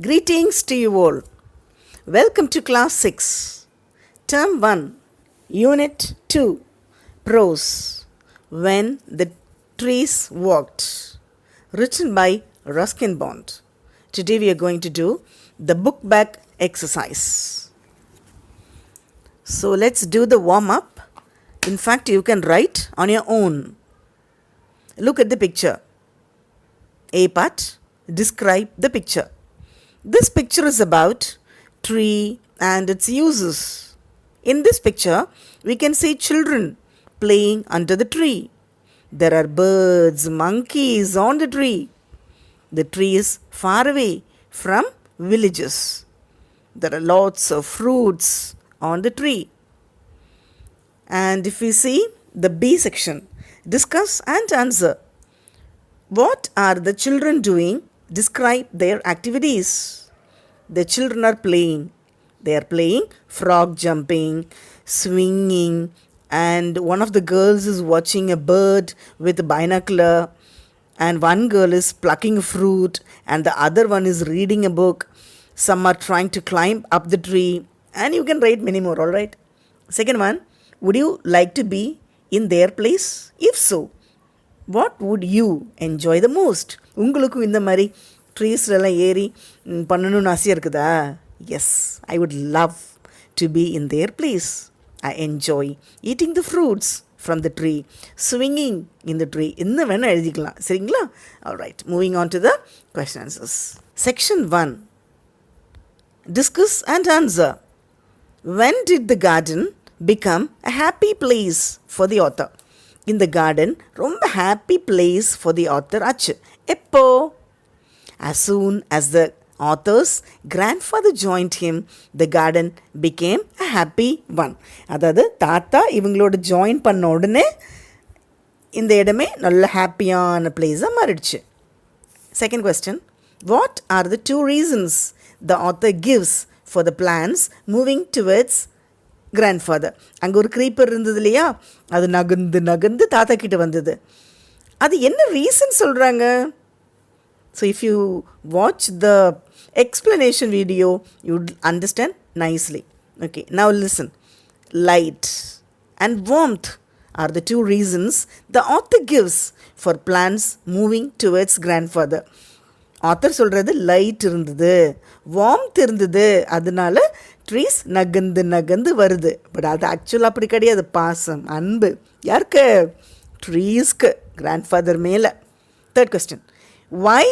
Greetings to you all. Welcome to Class 6, Term 1, Unit 2, Prose, When the Trees Walked, written by Ruskin Bond. Today we are going to do the book bag exercise. So let's do the warm-up. In fact, you can write on your own. Look at the picture. A part, describe the picture. This picture is about tree and its uses. In this picture, we can see children playing under the tree. There are birds, monkeys on the tree. The tree is far away from villages. There are lots of fruits on the tree. And if we see the B section, discuss and answer. What are the children doing? Describe their activities. The children are playing. They are playing frog jumping, swinging, and one of the girls is watching a bird with a binocular, and one girl is plucking fruit, and the other one is reading a book. Some are trying to climb up the tree, and you can write many more, all right? Second one, would you like to be in their place? If so, what would you enjoy the most? உங்களுக்கும் இந்த மாதிரி ட்ரீஸ்லாம் ஏறி பண்ணணும்னு ஆசையாக இருக்குதா? Yes, I would love to be in their place. I enjoy eating the fruits from the tree, swinging in the tree. என்ன வேணால் எழுதிக்கலாம், சரிங்களா? Alright, moving on to the question answers. Section 1. Discuss and answer. When did the garden become a happy place for the author? இந்த garden ரொம்ப happy place for the author ஆச்சு. எப்போ? As soon as the author's grandfather joined him, the garden became a happy one. அதாவது தாத்தா இவங்களோட join பண்ண உடனே இந்த இடமே நல்ல ஹாப்பியான பிளேஸாக மாறிடுச்சு. Second question, what are the two reasons the author gives for the plants moving towards grandfather? அங்கே ஒரு க்ரீப்பர் இருந்தது இல்லையா, அது நகர்ந்து நகர்ந்து தாத்தா கிட்ட வந்தது. அது என்ன ரீசன் சொல்கிறாங்க? So if you watch the explanation video you understand nicely. Okay, now listen. Light and warmth are the two reasons the author gives for plans moving towards grandfather. Author சொல்கிறது லைட் இருந்தது, warmth இருந்தது, அதனால trees நகர்ந்து நகர்ந்து வருது. But அது ஆக்சுவலாக அப்படி கிடையாது. பாசம், அன்பு யாருக்கு? ட்ரீஸ்க்கு, கிராண்ட்ஃபாதர் மேலே. Third question, why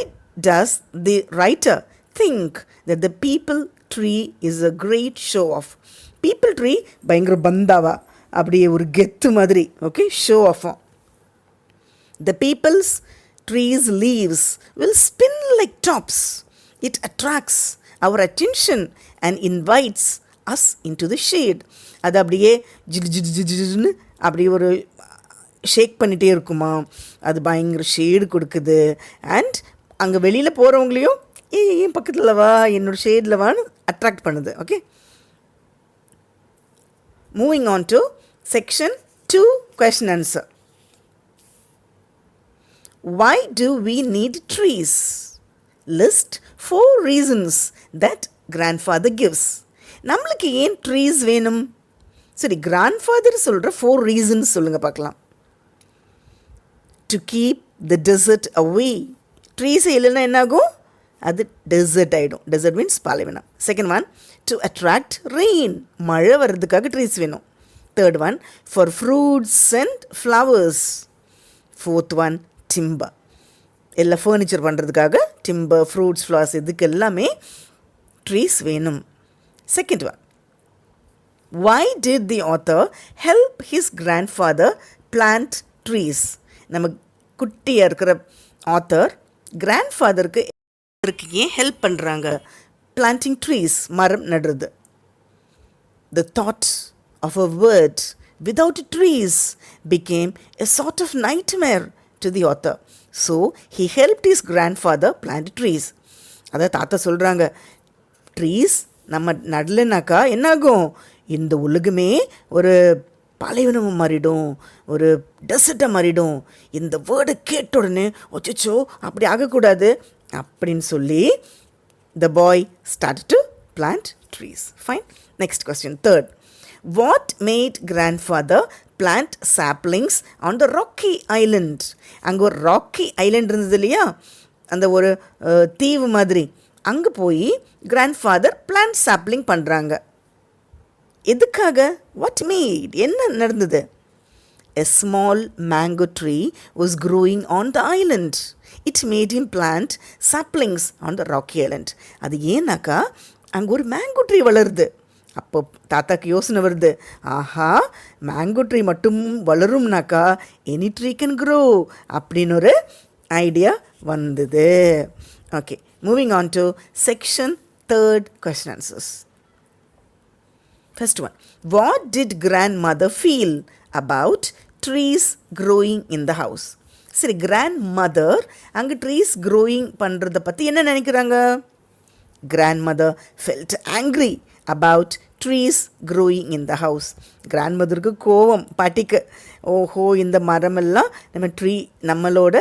does the writer think that the people tree is a great show off? people tree பயங்கர பந்தாவா, அப்படியே ஒரு கெத்து மாதிரி. ஓகே, ஷோ ஆஃபும். The people's trees leaves will spin like tops. It attracts our attention and invites us into the shade. அது அப்படியே ஜின்னு அப்படியே ஒரு ஷேக் பண்ணிகிட்டே இருக்குமா, அது பயங்கர ஷேடு கொடுக்குது. அண்ட் அங்கே வெளியில் போகிறவங்களையும் ஏன் பக்கத்தில் வா, என்னோட ஷேடில் வான்னு அட்ராக்ட் பண்ணுது. Okay, moving on to section 2, question answer. Why do we need trees? List 4 reasons that grandfather gives. நம்மளுக்கு ஏன் ட்ரீஸ் வேணும்? சரி, கிராண்ட்ஃபாதர் சொல்கிற 4 reasons சொல்லுங்கள் பார்க்கலாம். To keep the desert away. Trees இல்லைன்னா என்னாகும்? அது டெசர்ட் ஆகிடும். டெசர்ட் மீன்ஸ் பாலைவனம். Second one, to attract rain. மழை வர்றதுக்காக ட்ரீஸ் வேணும். Third one, for fruits and flowers. Fourth one, timber. எல்லாம் ஃபர்னிச்சர் பண்ணுறதுக்காக டிம்பர், ஃப்ரூட்ஸ், ஃப்ளவர்ஸ், இதுக்கு எல்லாமே ட்ரீஸ் வேணும். Second one, why did the author help his grandfather plant trees? நம்ம குட்டியாக இருக்கிற ஆத்தர் கிராண்ட்ஃபாதருக்கு ஏன் ஹெல்ப் பண்ணுறாங்க? பிளான்டிங் ட்ரீஸ், மரம் நடுறது. The thought of a word without trees became a sort of nightmare to the author. So he helped his grandfather plant trees. அதாவது தாத்தா சொல்கிறாங்க, ட்ரீஸ் நம்ம நடலைனாக்கா என்னாகும்? இந்த உலகமே ஒரு பாலைவனமும் மாறிடும், ஒரு டெசர்ட்டாக மாறிடும். இந்த வேர்டை கேட்ட உடனே ஒச்சோ அப்படி ஆகக்கூடாது அப்படின்னு சொல்லி the boy started to plant trees. Fine. Next question. Third. What made grandfather plant saplings on the rocky island? அங்கே ஒரு ராக்கி ஐலண்ட் இருந்தது இல்லையா, அந்த ஒரு தீவு மாதிரி. அங்கே போய் கிராண்ட்ஃபாதர் பிளான்ட் சாப்ளிங் பண்ணுறாங்க. எதுக்காக? வாட் மேட், என்ன நடந்தது? A small mango tree was growing on the island. It made him plant saplings on the rocky island. அது ஏன்னாக்கா அங்கே ஒரு மேங்கோ ட்ரீ வளருது. அப்போ தாத்தாக்கு யோசனை வருது, ஆஹா மேங்கோ ட்ரீ மட்டும் வளரும்னாக்கா எனி ட்ரீ கேன் க்ரோ அப்படின்னு ஒரு ஐடியா வந்தது. Okay, moving on to section 3rd question answers. First one. What did grandmother feel about trees growing in the house? சரி, grandmother அங்கே ட்ரீஸ் க்ரோயிங் பண்ணுறத பற்றி என்ன நினைக்கிறாங்க? grandmother felt angry about trees growing in the house. grandmotherக்கு கோவம், பாட்டிக்கு, ஓஹோ இந்த மரமெல்லாம் நம்ம ட்ரீ நம்மளோட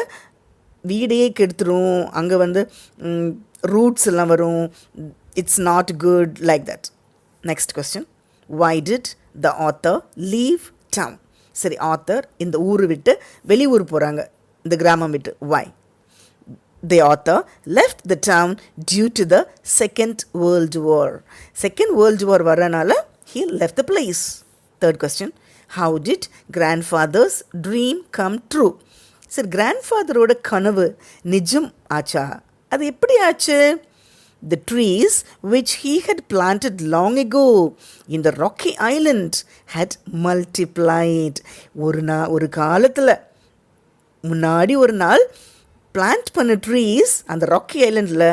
வீடையே கெடுத்துரும், அங்கே வந்து ரூட்ஸ் எல்லாம் வரும், it's not good like that. Next question. Why did the author leave town? சரி, ஆத்தர் இந்த ஊர் விட்டு வெளியூர் போகிறாங்க, இந்த கிராமம் விட்டு. Why? The author left the town due to the Second World War. Second World War வரனால he left the place. Third question. How did grandfather's dream come true? சரி, கிராண்ட்ஃபாதரோட கனவு நிஜம் ஆச்சா? அது எப்படி ஆச்சு? The trees which he had planted long ago in the rocky island had multiplied. ஒரு காலத்தில் முன்னாடி ஒரு நாள் பிளான்ட் பண்ண ட்ரீஸ் அந்த ராக்கி ஐலண்டில்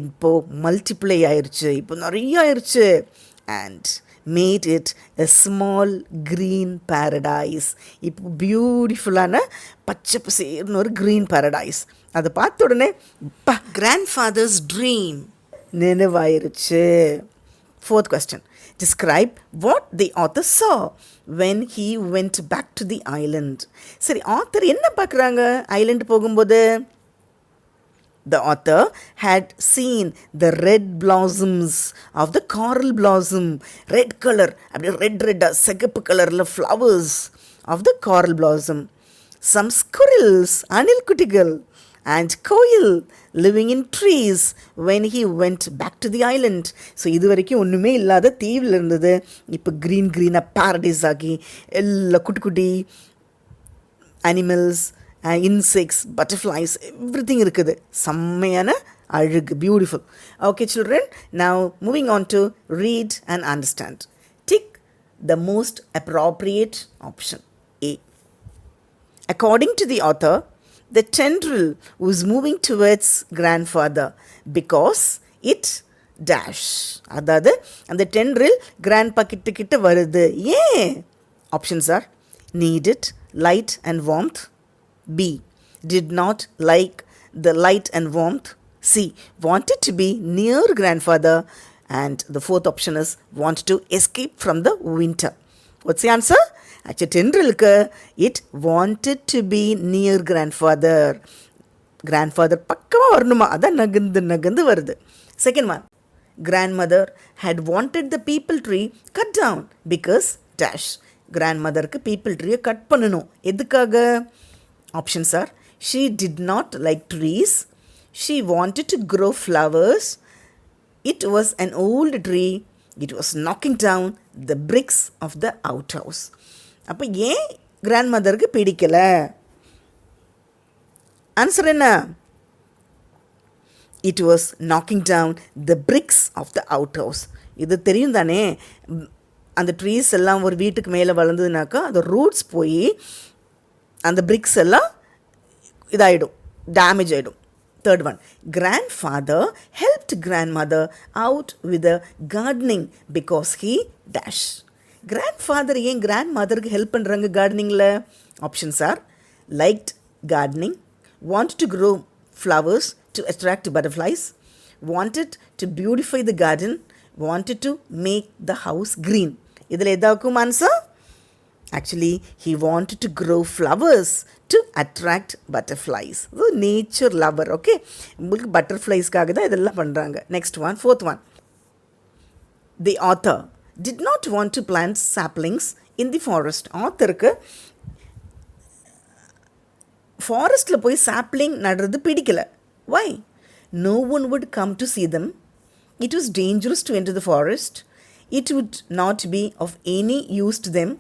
இப்போது மல்டிப்ளை ஆயிடுச்சு, இப்போ நிறைய ஆயிடுச்சு. And made it a small green paradise. இப்போ பியூட்டிஃபுல்லான பச்சை பசேர்னு ஒரு க்ரீன் பேரடைஸ். அதை பார்த்த உடனே கிராண்ட்ஃபாதர்ஸ் ட்ரீம் நினைவாயிருச்சு. Fourth question. Describe what the author saw when he went back to the island. சரி, ஆத்தர் என்ன பார்க்குறாங்க ஐலண்ட் போகும்போது? The author had seen the red blossoms of the coral blossom. Red color, அப்படியே ரெட்டாக சிகப்பு கலரில் flowers of the coral blossom. Some squirrels, அணில் குட்டிகள், and கோயில் living in trees when he went back to the island. So இது வரைக்கும் ஒன்றுமே இல்லாத தீவில் இருந்தது, இப்போ க்ரீனாக பேரடைஸ் ஆகி எல்லா குட்டி குட்டி animals, insects, butterflies, everything இருக்குது. செம்மையான அழகு, beautiful. Okay children, now moving on to read and understand. Tick the most appropriate option A. According to the author, the tendril was moving towards grandfather because it dash. அதாவது அந்த tendril grandpa கிட்ட வருது. ஏன்? Options are needed light and warmth. B. Did not like the light and warmth. C. Wanted to be near grandfather. And the fourth option is want to escape from the winter. What's the answer? Actually, tendrilக்கு it wanted to be near grandfather. grandfather பக்கமாக வரணுமா, அதான் நகர்ந்து வருது. Second one. Grandmother had wanted the people tree cut down because dash. grandmotherக்கு people tree cut பண்ணணும். எதுக்காக? Options are she did not like trees, she wanted to grow flowers, it was an old tree, it was knocking down the bricks of the outhouse. அப்போ ஏன் கிராண்ட்மதருக்கு பிடிக்கலை? Answer என்ன? It was knocking down the bricks of the outhouse. இது தெரியும் தானே, அந்த trees எல்லாம் ஒரு வீட்டுக்கு மேலே வளர்ந்ததுனாக்கா அந்த ரூட்ஸ் போய் அந்த பிரிக்ஸ் எல்லாம் இதாகிடும், டேமேஜ் ஆகிடும். Third one. Grandfather helped grandmother out with the gardening because he dash. Grandfather ஏன் grandmotherக்கு ஹெல்ப் பண்ணுறாங்க கார்டனிங்கில்? Options are liked gardening, wanted to grow flowers to attract butterflies, wanted to beautify the garden, wanted to make the house green. இதில் எதாக்கும் answer? Actually, he wanted to grow flowers to attract butterflies. So, nature lover, okay? உங்களுக்கு பட்டர்ஃப்ளைஸ்க்காக தான் இதெல்லாம் பண்ணுறாங்க. Next one, fourth one. The author did not want to plant saplings in the forest. ஆத்தருக்கு ஃபாரஸ்ட்டில் போய் sapling நடுறது பிடிக்கல. Why? No one would come to see them. It was dangerous to enter the forest. It would not be of any use to them.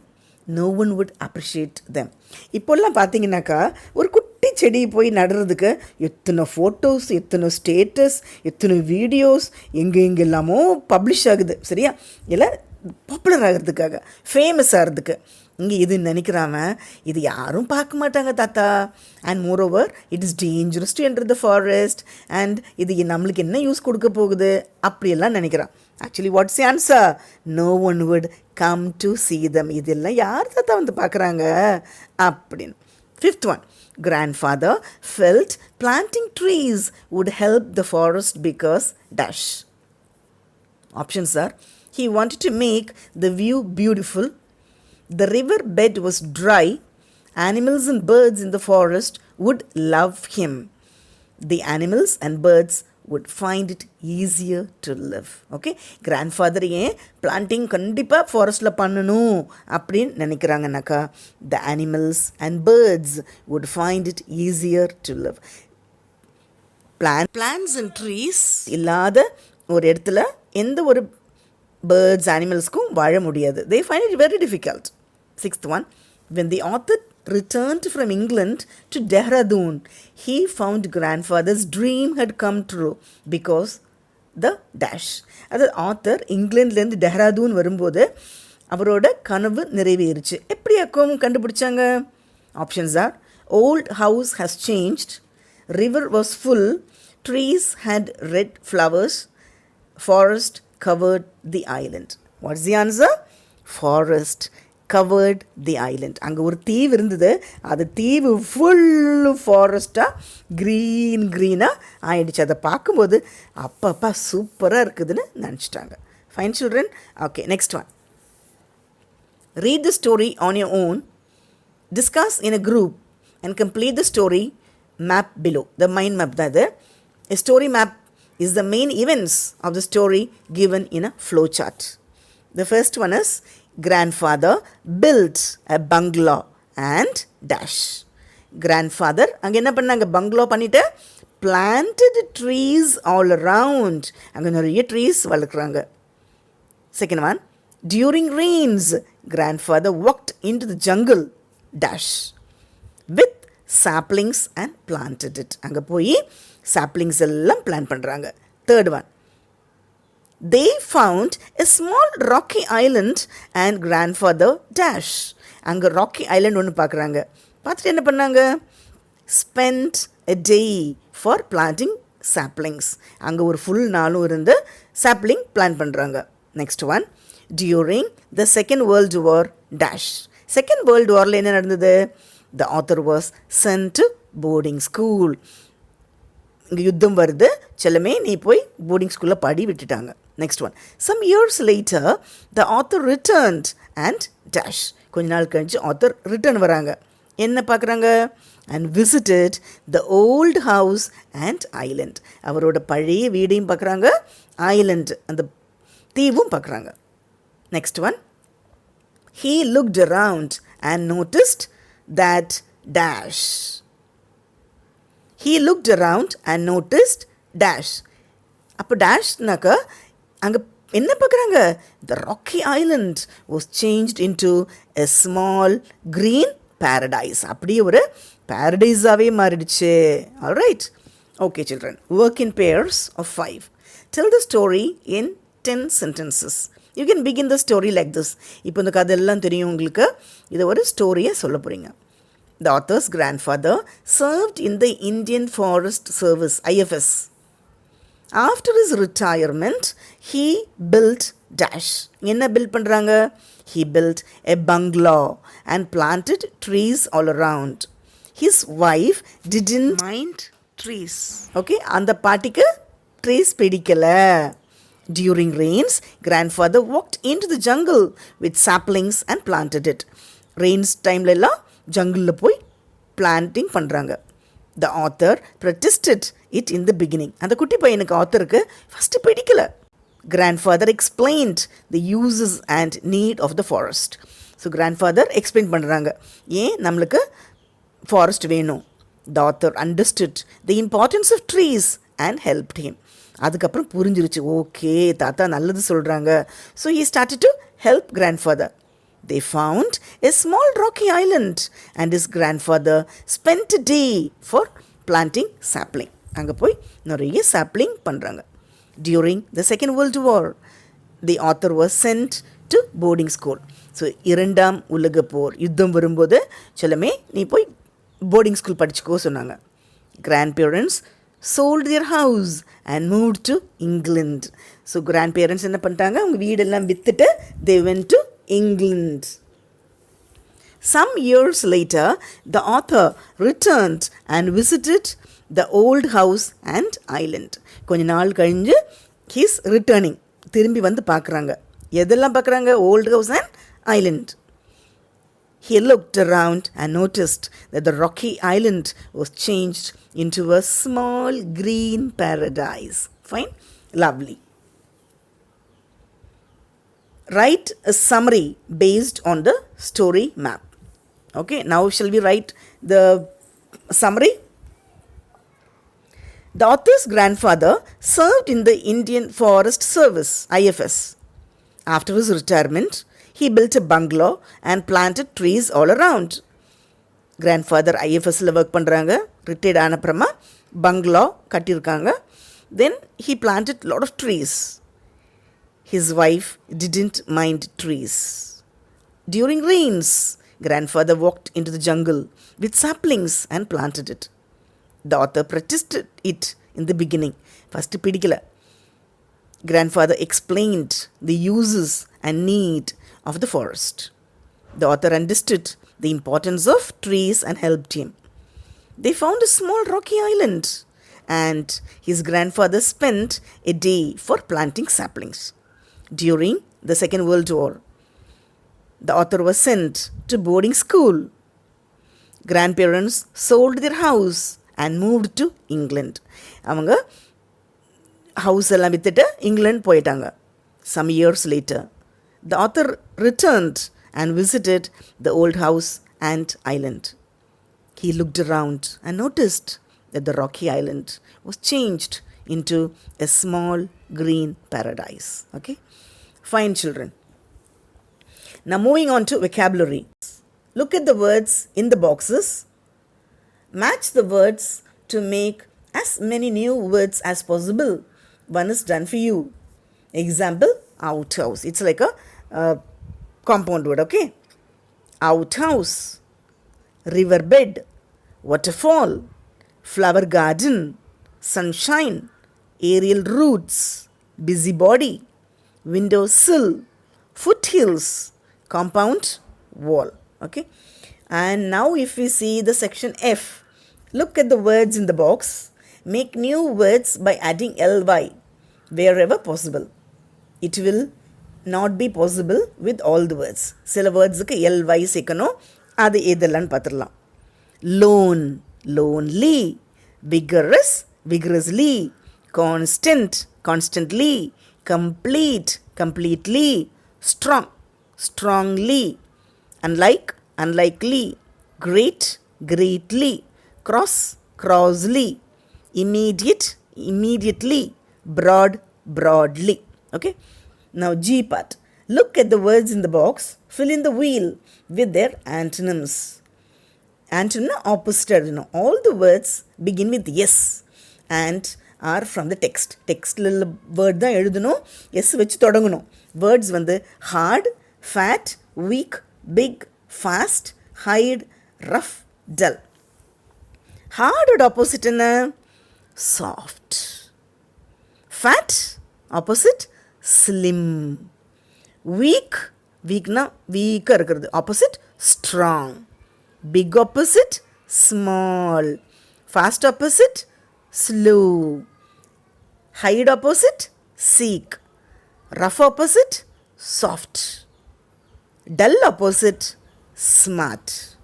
No one would appreciate them. இப்போல்லாம் பார்த்தீங்கன்னாக்கா ஒரு குட்டி செடி போய் நடுறதுக்கு எத்தனை ஃபோட்டோஸ், எத்தனை ஸ்டேட்டஸ், எத்தனை videos எங்கெல்லாமோ பப்ளிஷ் ஆகுது. சரியா? இல்லை பாப்புலர் ஆகிறதுக்காக, ஃபேமஸ் ஆகிறதுக்கு. இங்கே இது நினைக்கிறாம இது யாரும் பார்க்க மாட்டாங்க தாத்தா. And moreover it is dangerous to enter the forest. And இது நம்மளுக்கு என்ன யூஸ் கொடுக்க போகுது அப்படியெல்லாம் நினைக்கிறான். Actually what's the answer? No one would come to see them. இதெல்லாம் யார் தாத்தா வந்து பார்க்குறாங்க அப்படின்னு. Fifth one. Grandfather felt planting trees would help the forest because dash. Options are: he wanted to make the view beautiful, the river bed was dry, animals and birds in the forest would love him, the animals and birds would find it easier to live. Okay, grandfather ஏன் planting கண்டிப்பாக ஃபாரஸ்ட்டில் பண்ணணும் அப்படின்னு நினைக்கிறாங்கனாக்கா, the animals and birds would find it easier to live. Plants and trees இல்லாத ஒரு இடத்துல எந்த ஒரு birds அனிமல்ஸ்க்கும் வாழ முடியாது. They find it very difficult. Sixth one. When the author returned from England to Dehradun, he found grandfather's dream had come true because the dash. அதாவது author இங்கிலாந்துலேருந்து டெஹ்ராதூன் வரும்போது அவரோட கனவு நிறைவேறிச்சு. எப்படி அக்கம் கண்டுபிடிச்சாங்க? Options are: old house has changed, river was full, trees had red flowers, forest covered the island. What's the answer? Forest covered the island. அங்கே ஒரு தீவு இருந்தது, அது தீவு ஃபுல்லு ஃபாரஸ்ட்டாக க்ரீனாக ஆயிடுச்சு. அதை பார்க்கும்போது அப்பப்பா சூப்பராக இருக்குதுன்னு நினச்சிட்டாங்க. Fine children. Okay, next one. Read the story on your own, discuss in a group and complete the story map below. The mind map தான் இது. A story map is the main events of the story given in a flow chart. The first one is: grandfather built a bungalow and dash. Grandfather அங்கே என்ன பண்ணாங்க? பங்களோ பண்ணிட்டு planted trees all around. அங்கே நிறைய trees வளர்க்குறாங்க. Second one: during rains, grandfather walked into the jungle dash with saplings and planted it. அங்கே போய் saplings எல்லாம் பிளான் பண்ணுறாங்க. Third one. they found a small rocky island and grandfather dash. அங்கே rakhi Island ஒன்று பார்க்குறாங்க. பார்த்துட்டு என்ன பண்ணாங்க? spent a day for planting saplings. அங்கே ஒரு ஃபுல் நாளும் இருந்து சாப்ளிங் பிளான் பண்ணுறாங்க. Next one. during the second world war dash. Second world வாரில் என்ன நடந்தது? the author was sent to boarding school. இங்கே யுத்தம் வருது, செல்லமே நீ போய் போர்டிங் ஸ்கூலில் படி விட்டுட்டாங்க. Next one. Some years later the author returned and dash. கொஞ்ச நாள் கழிச்சு ஆத்தர் ரிட்டர்ன் வராங்க. என்ன பார்க்குறாங்க? And visited the old house and island. அவரோட பழைய வீடையும் பார்க்குறாங்க, ஐலண்ட் அந்த தீவும் பார்க்குறாங்க. Next one. he looked around and noticed that dash. he looked around and noticed dash. அப்போ டேஷ்னாக்கா அங்கே என்ன பார்க்குறாங்க? the rocky island was changed into a small green paradise. அப்படியே ஒரு பாரடைஸாகவே மாறிடுச்சு. alright. okay children, work in pairs of 5. tell the story in 10 sentences. you can begin the story like this. இப்போ இந்த கதையெல்லாம் தெரியும் உங்களுக்கு. இதை ஒரு ஸ்டோரியை சொல்ல போகிறீங்க. The author's grandfather served in the Indian Forest Service, IFS. After his retirement, he built dash. என்ன பில்ட் பண்ணுறாங்க? He built a bungalow and planted trees all around. His wife didn't mind trees. Okay, அந்த பாட்டிக்கு trees பிடிக்கல. During rains, grandfather walked into the jungle with saplings and planted it. Reigns டைம்லலாம் ஜங்கிளில் போய் planting பண்ணுறாங்க. The author protested it in the beginning. அந்த குட்டி பையனுக்கு ஆத்தருக்கு first பிடிக்கல. Grandfather explained the uses and need of the forest. So grandfather explain பண்ணுறாங்க ஏன் நம்மளுக்கு ஃபாரஸ்ட் வேணும். The author understood the importance of trees and helped him. அதுக்கப்புறம் புரிஞ்சிருச்சு, ஓகே தாத்தா நல்லது சொல்கிறாங்க. So he started to help grandfather. They found a small rocky island and his grandfather spent a day for planting sapling. அங்கே போய் நிறைய sapling பண்ணுறாங்க. During the Second World War, the author was sent to boarding school. So இரண்டாம் உலக போர் யுத்தம் வரும்போது சொல்லமே நீ போய் போர்டிங் ஸ்கூல் படிச்சுக்கோ சொன்னாங்க. Grandparents sold their house and moved to England. So grandparents என்ன பண்ணிட்டாங்க, அவங்க வீடெல்லாம் விற்றுட்டு they went to England. Some years later, the author returned and visited the old house and island. கொஞ்ச நாள் கழிஞ்சு he's returning, திரும்பி வந்து பார்க்குறாங்க. எதெல்லாம் பார்க்குறாங்க? Old house and island. He looked around and noticed that the rocky island was changed into a small green paradise. Fine? Lovely. Write a summary based on the story map. Okay, now shall we write the summary? The author's grandfather served in the Indian Forest Service, IFS. After his retirement, he built a bungalow and planted trees all around. Grandfather IFSல work பண்ணுறாங்க, retired ஆனப்புறமா பங்களா கட்டியிருக்காங்க. Then he planted lot of trees. His wife didn't mind trees. During rains, grandfather walked into the jungle with saplings and planted it. The author protested it in the beginning. First pidikala. Grandfather explained the uses and need of the forest. The author understood the importance of trees and helped him. They found a small rocky island and his grandfather spent a day for planting saplings. During the Second World War, the author was sent to boarding school. Grandparents sold their house and moved to England. அவங்க house எல்லாம் விற்றுட்டு இங்கிலாந்து போயிட்டாங்க. Some years later, the author returned and visited the old house and island. He looked around and noticed that the rocky island was changed into a small green paradise. Okay? Fine, children. Now moving on to vocabulary. Look at the words in the boxes. Match the words to make as many new words as possible. One is done for you. Example, outhouse. It's like a compound word, okay? Outhouse, riverbed, waterfall, flower garden, sunshine, aerial roots, busybody, windowsill, foothills, compound wall. Okay, and now if we see the section F, look at the words in the box. Make new words by adding ly wherever possible. It will not be possible with all the words. சில வேர்ட்ஸுக்கு ly சேர்க்கணும், அது எதெல்லாம் பார்த்துடலாம். Lone, lonely, vigorous, vigorously, constant, constantly, complete, completely, strong, strongly, unlike, unlikely, great, greatly, cross, crossly, immediate, immediately, broad, broadly. Okay, now G part. Look at the words in the box, fill in the wheel with their antonyms. Antonym opposite, all the words begin with yes and are from the text. Textல word தான் எழுதணும், S வச்சு தொடங்கணும். Words வந்து hard, fat, weak, big, fast, hide, rough, dull. Hard opposite என்ன? Soft. Fat opposite slim. Weak, weakனா வீக்காக இருக்கிறது, opposite strong. Big opposite small. Fast opposite slow. Hide opposite seek. Rough opposite soft. Dull opposite smart.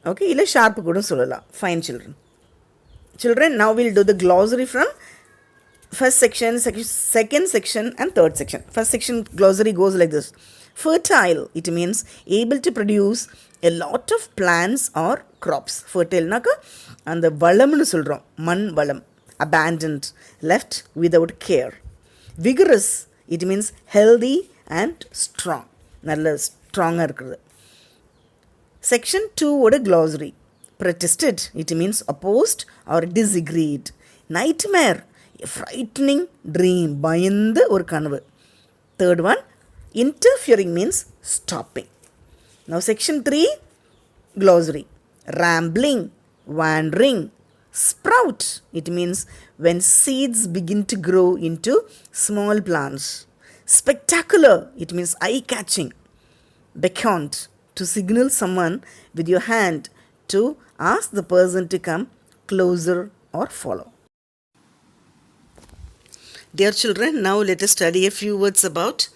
Okay, illa sharp kuda sollala. Fine children. Children, now we'll do the glossary from first section, second section and third section. First section glossary goes like this. Fertile, it means able to produce a lot of plants or crops. Fertile naka and the valam nu solrom, man valam. Abandoned, left without care. Vigorous, it means healthy and strong. Nalla strong irukkudu. Section 2 oda glossary. Protested, it means opposed or disagreed. Nightmare, a frightening dream, பயந்து ஒரு கனவு. Third one, interfering means stopping. Now section 3 glossary. Rambling, wandering. Sprout, it means when seeds begin to grow into small plants. Spectacular, it means eye-catching. Beckoned, to signal someone with your hand to ask the person to come closer or follow. Dear children, now let us study a few words about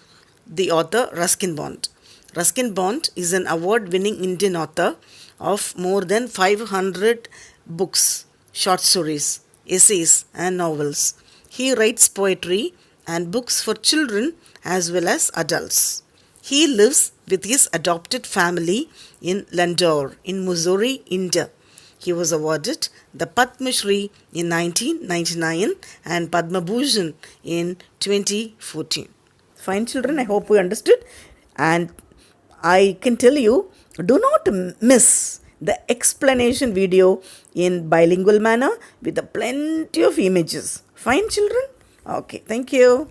the author Ruskin Bond. Ruskin Bond is an award-winning Indian author of more than 500 books, short stories, essays and novels. He writes poetry and books for children as well as adults. He lives with his adopted family in Landore in Missouri, India. He was awarded the Padma Shri in 1999 and Padma Bhushan in 2014. Fine children, I hope you understood, and I can tell you, do not miss the explanation video in bilingual manner with a plenty of images. Fine children? Okay, thank you.